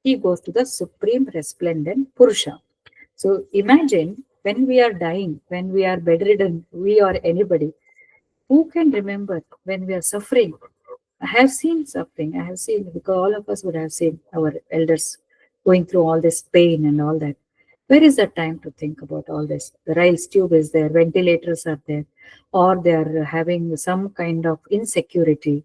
He goes to the supreme resplendent Purusha. So imagine when we are dying, when we are bedridden, we or anybody, who can remember when we are suffering? I have seen suffering. I have seen, because all of us would have seen our elders going through all this pain and all that. Where is the time to think about all this? The Riles tube is there, ventilators are there, or they are having some kind of insecurity.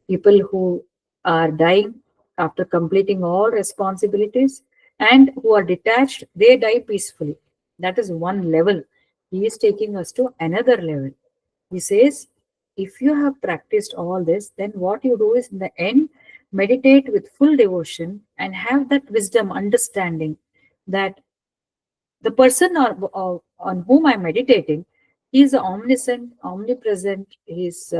People who are dying after completing all responsibilities and who are detached, they die peacefully. That is one level. He is taking us to another level. He says, if you have practiced all this, then what you do is in the end, meditate with full devotion and have that wisdom, understanding that the person on whom I'm meditating, he is omniscient, omnipresent, he is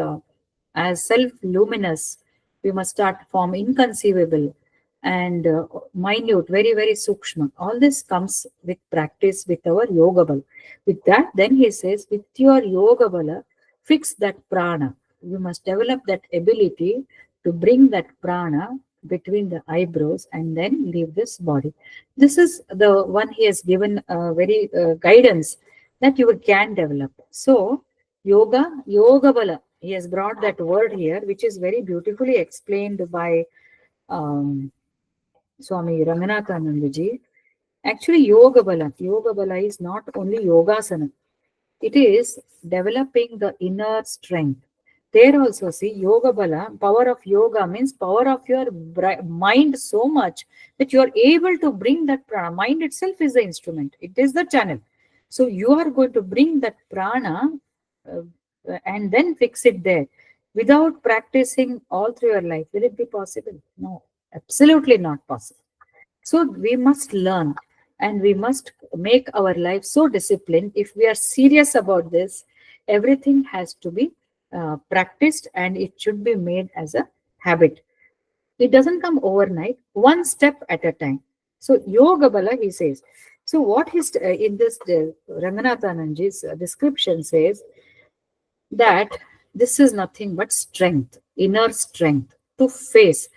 as self luminous. We must start from inconceivable and minute, very, very sukshma. All this comes with practice with our yoga bal. With that, then he says, with your yoga bala, fix that prana. You must develop that ability to bring that prana between the eyebrows and then leave this body. This is the one he has given very guidance that you can develop. So, yoga bala, he has brought that word here, which is very beautifully explained by um, Swami Ranganathanandaji. Actually, yoga bala is not only yogasana, it is developing the inner strength. There also, see, yoga bala, power of yoga means power of your mind so much that you are able to bring that prana. Mind itself is the instrument, it is the channel. So you are going to bring that prana uh, and then fix it there. Without practicing all through your life, will it be possible? No, absolutely not possible. So we must learn and we must make our life so disciplined. If we are serious about this, everything has to be practiced and it should be made as a habit. It doesn't come overnight, one step at a time. So yoga bala, he says. So what his in this Ranganathananji's description says that this is nothing but strength, inner strength to face.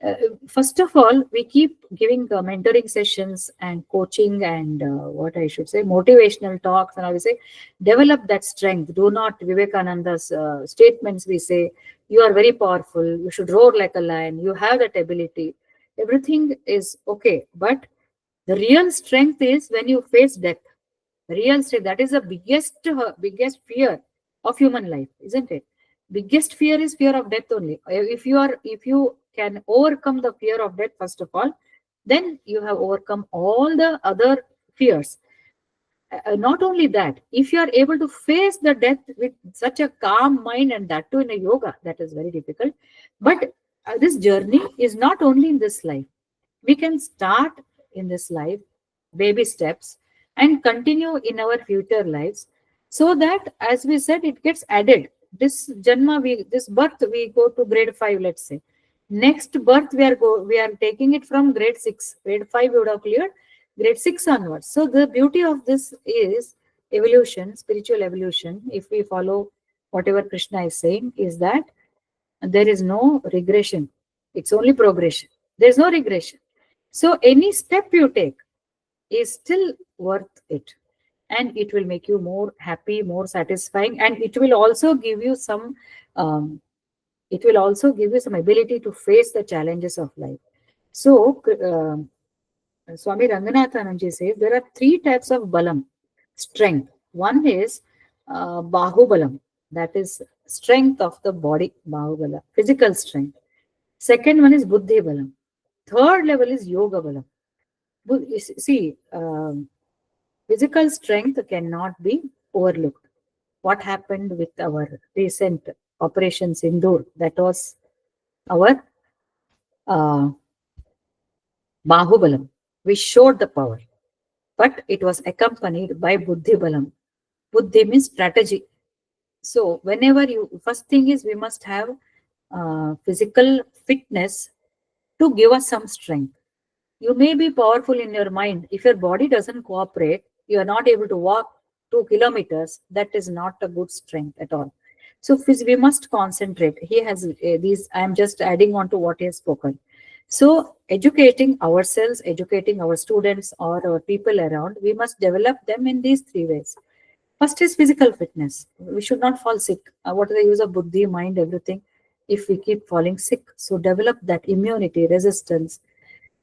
Uh, First of all, we keep giving mentoring sessions and coaching and what I should say, motivational talks. And I will say, develop that strength. Do not, Vivekananda's statements, we say, you are very powerful. You should roar like a lion. You have that ability. Everything is okay. But the real strength is when you face death. Real strength, that is the biggest fear of human life, isn't it? Biggest fear is fear of death only. If you can overcome the fear of death first of all, then you have overcome all the other fears. Not only that, if you are able to face the death with such a calm mind, and that too in a yoga, that is very difficult. But this journey is not only in this life. We can start in this life, baby steps, and continue in our future lives, so that, as we said, it gets added. This janma, this birth, we go to grade 5, let's say. Next birth, we are taking it from grade 6. Grade 5 we would have cleared, grade 6 onwards. So the beauty of this is evolution, spiritual evolution. If we follow whatever Krishna is saying, is that there is no regression. It's only progression. There is no regression. So any step you take is still worth it. And it will make you more happy, more satisfying, and it will also give you some ability to face the challenges of life. So Swami Ranganathananji says there are three types of balam, strength. One is bahubalam, that is strength of the body, bahubala, physical strength. Second one is buddhi balam. Third level is yoga balam. See, physical strength cannot be overlooked. What happened with our recent Operation Sindoor? That was our uh, bahubalam. We showed the power, but it was accompanied by buddhi balam. Buddhi means strategy. So whenever first thing is we must have physical fitness to give us some strength. You may be powerful in your mind. If your body doesn't cooperate, you are not able to walk 2 kilometers. That is not a good strength at all. So we must concentrate. He has these. I am just adding on to what he has spoken. So educating ourselves, educating our students or our people around, we must develop them in these 3 ways. First is physical fitness. We should not fall sick. What is the use of buddhi, mind, everything, if we keep falling sick? So develop that immunity, resistance,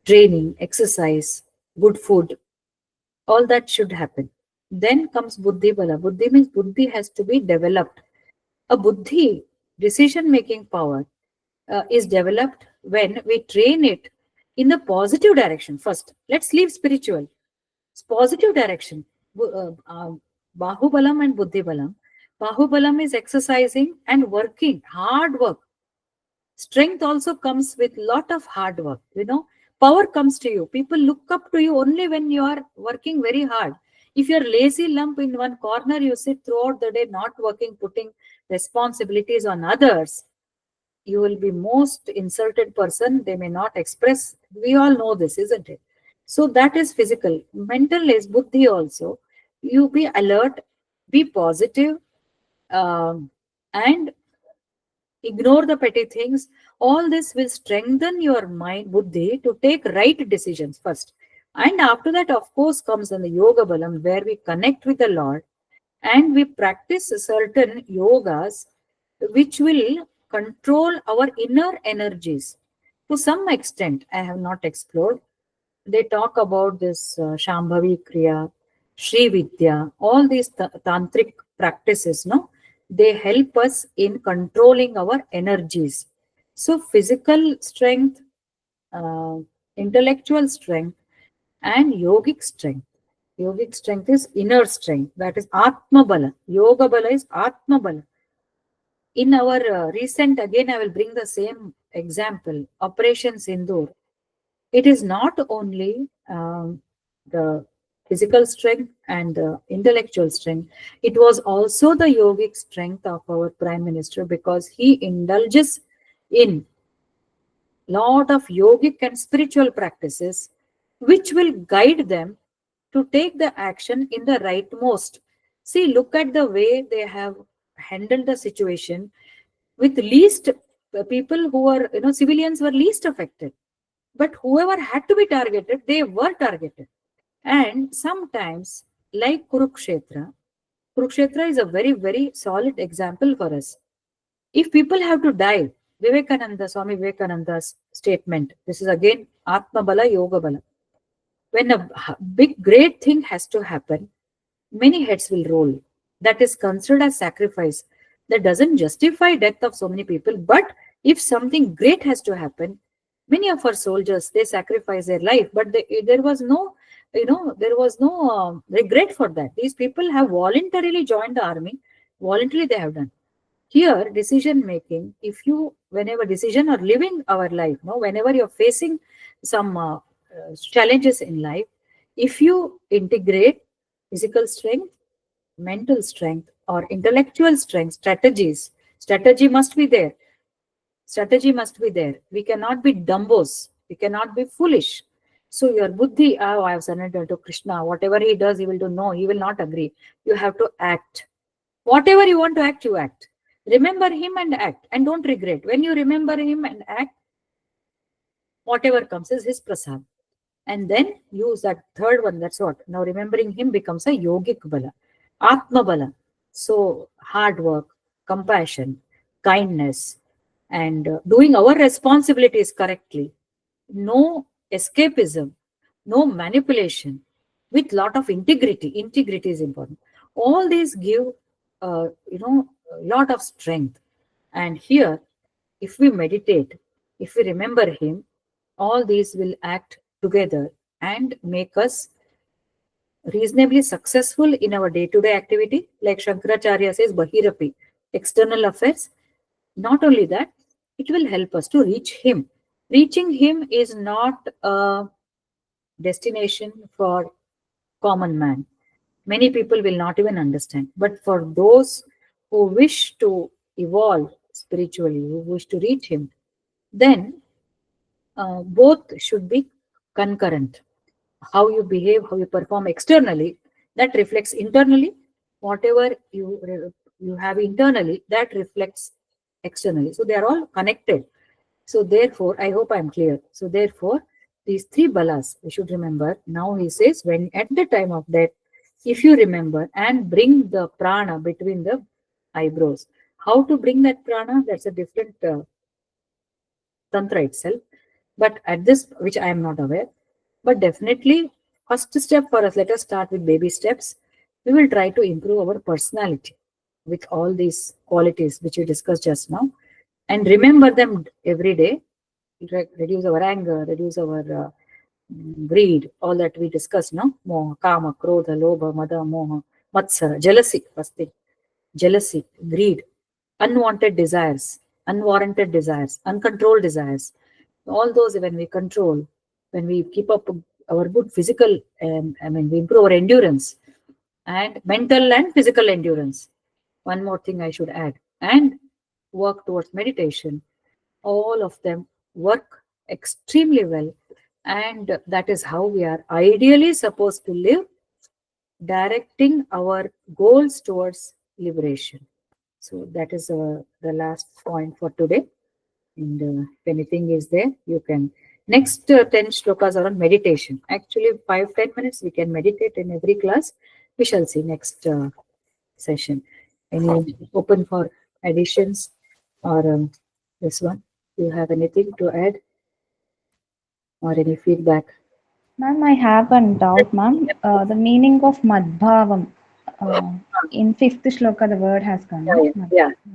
training, exercise, good food, all that should happen. Then comes buddhi bala. Buddhi means buddhi has to be developed. A buddhi, decision making power, is developed when we train it in the positive direction. First, let's leave spiritual. It's positive direction. Bahubalam and buddhi balam. Bahubalam is exercising and working, hard work. Strength also comes with lot of hard work. Power comes to you. People look up to you only when you are working very hard. If you're lazy lump in one corner, you sit throughout the day not working, putting responsibilities on others, you will be most insulted person. They may not express. We all know this, isn't it? So that is physical. Mental is buddhi also. You be alert, be positive, and ignore the petty things. All this will strengthen your mind, buddhi, to take right decisions first. And after that, of course, comes in the yoga balam, where we connect with the Lord and we practice certain yogas which will control our inner energies. To some extent, I have not explored. They talk about this Shambhavi Kriya, Sri Vidya, all these tantric practices, no? They help us in controlling our energies. So, physical strength, uh, intellectual strength, and yogic strength. Yogic strength is inner strength, that is Atma Bala. Yoga Bala is Atma Bala. In our recent, again, I will bring the same example, Operation Sindoor. It is not only the physical strength and the intellectual strength, it was also the yogic strength of our Prime Minister, because he indulges in lot of yogic and spiritual practices which will guide them to take the action in the rightmost. See, look at the way they have handled the situation with least people who were, civilians were least affected. But whoever had to be targeted, they were targeted. And sometimes, like Kurukshetra is a very, very solid example for us. If people have to die, Swami Vivekananda's statement, this is again Atma Bala, Yoga Bala. When a big, great thing has to happen, many heads will roll. That is considered as sacrifice. That doesn't justify death of so many people. But if something great has to happen, many of our soldiers, they sacrifice their life. But there was no, regret for that. These people have voluntarily joined the army. Voluntarily they have done. Here, decision making, if you, whenever decision or living our life, no, whenever you're facing some challenges in life, if you integrate physical strength, mental strength, or intellectual strength, strategy must be there. Strategy must be there. We cannot be dumbos. We cannot be foolish. So your buddhi, oh, I have surrendered to Krishna. Whatever he does, he will do. No, he will not agree. You have to act. Whatever you want to act, you act. Remember him and act. And don't regret. When you remember him and act, whatever comes is his prasad. And then use that third one. That's what. Now remembering him becomes a yogic bala. Atma bala. So hard work, compassion, kindness, and doing our responsibilities correctly. No escapism, no manipulation, with lot of integrity. Integrity is important. All these give, a lot of strength. And here, if we meditate, if we remember him, all these will act together and make us reasonably successful in our day-to-day activity. Like Shankaracharya says, Bahirapi, external affairs. Not only that, it will help us to reach him. Reaching him is not a destination for common man. Many people will not even understand. But for those who wish to evolve spiritually, who wish to reach him, then both should be concurrent. How you behave, how you perform externally, that reflects internally. Whatever you have internally, that reflects externally. So they are all connected. So therefore, I hope I'm clear. So therefore, these three balas we should remember. Now he says, when at the time of death, if you remember and bring the prana between the eyebrows. How to bring that prana? That's a different tantra itself. But at this, which I am not aware, but definitely, first step for us, let us start with baby steps. We will try to improve our personality with all these qualities which we discussed just now and remember them every day. Reduce our anger, reduce our greed, all that we discussed, no? Moha, kama, krodha, lobha, mada, moha, matsara, jealousy, first thing. Jealousy, greed, unwanted desires, unwarranted desires, uncontrolled desires. All those, when we control, when we keep up our good physical, we improve our endurance and mental and physical endurance. One more thing I should add, and work towards meditation. All of them work extremely well, and that is how we are ideally supposed to live, directing our goals towards liberation. So that is the last point for today. And if anything is there, you can. Next 10 shlokas are on meditation. Actually, 5-10 minutes we can meditate in every class. We shall see next session. Any open for additions or this one? Do you have anything to add or any feedback? Ma'am, I have a doubt, ma'am. The meaning of Madbhavam. In fifth shloka, the word has come. Yeah, No? yeah, yeah.